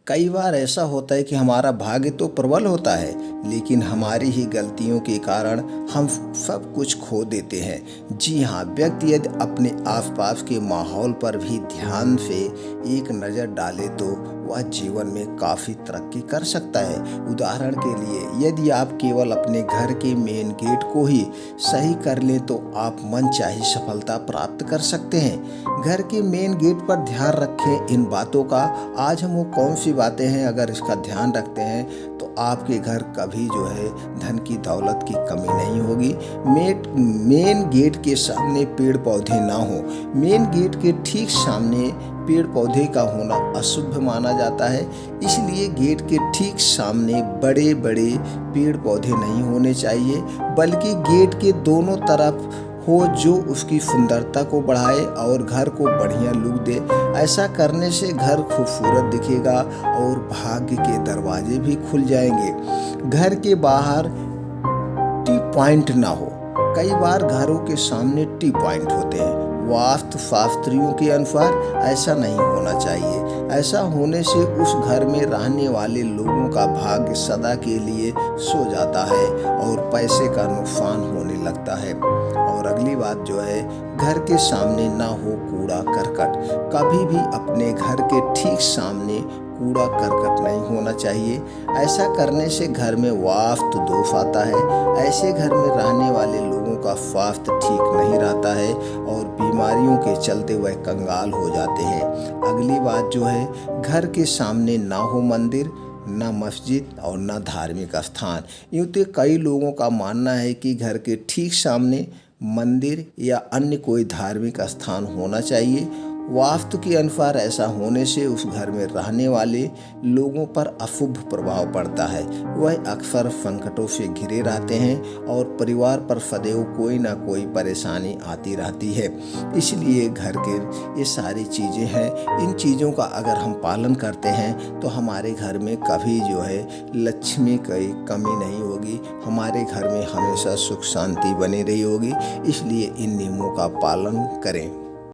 कई बार ऐसा होता है कि हमारा भाग्य तो प्रबल होता है, लेकिन हमारी ही गलतियों के कारण हम सब कुछ खो देते हैं। जी हाँ, व्यक्ति यदि अपने आसपास के माहौल पर भी ध्यान से एक नज़र डाले तो वह जीवन में काफ़ी तरक्की कर सकता है। उदाहरण के लिए, यदि आप केवल अपने घर के मेन गेट को ही सही कर लें तो आप मनचाही सफलता प्राप्त कर सकते हैं। घर के मेन गेट पर ध्यान रखें इन बातों का। आज हम वो कौन सी बातें हैं, अगर इसका ध्यान रखते हैं तो आपके घर कभी जो है धन की दौलत की कमी नहीं होगी। मेन गेट के सामने पेड़ पौधे ना हो। मेन गेट के ठीक सामने पेड़ पौधे का होना अशुभ माना जाता है, इसलिए गेट के ठीक सामने बड़े बड़े पेड़ पौधे नहीं होने चाहिए, बल्कि गेट के दोनों तरफ हो जो उसकी सुंदरता को बढ़ाए और घर को बढ़िया लुक दे। ऐसा करने से घर खूबसूरत दिखेगा और भाग्य के दरवाजे भी खुल जाएंगे। घर के बाहर टी पॉइंट ना हो। कई बार घरों के सामने टी पॉइंट होते हैं। वास्तु शास्त्रियों के अनुसार ऐसा नहीं होना चाहिए। ऐसा होने से उस घर में रहने वाले लोगों का भाग्य सदा के लिए सो जाता है और पैसे का नुकसान होने लगता है। और अगली बात जो है, घर के सामने ना हो कूड़ा करकट। कभी भी अपने घर के ठीक सामने कूड़ा करकट नहीं होना चाहिए। ऐसा करने से घर में वास्तु दोष आता है। ऐसे घर में रहने वाले लोगों का स्वास्थ्य ठीक नहीं रहता है और बीमारियों के चलते वह कंगाल हो जाते हैं। अगली बात जो है, घर के सामने ना हो मंदिर, ना मस्जिद और ना धार्मिक स्थान। यूँ तो कई लोगों का मानना है कि घर के ठीक सामने मंदिर या अन्य कोई धार्मिक स्थान होना चाहिए। वास्तु के अनुसार ऐसा होने से उस घर में रहने वाले लोगों पर अशुभ प्रभाव पड़ता है। वह अक्सर संकटों से घिरे रहते हैं और परिवार पर सदैव कोई ना कोई परेशानी आती रहती है। इसलिए घर के ये सारी चीज़ें हैं। इन चीज़ों का अगर हम पालन करते हैं तो हमारे घर में कभी जो है लक्ष्मी की कमी नहीं होगी। हमारे घर में हमेशा सुख शांति बनी रही होगी। इसलिए इन नियमों का पालन करें।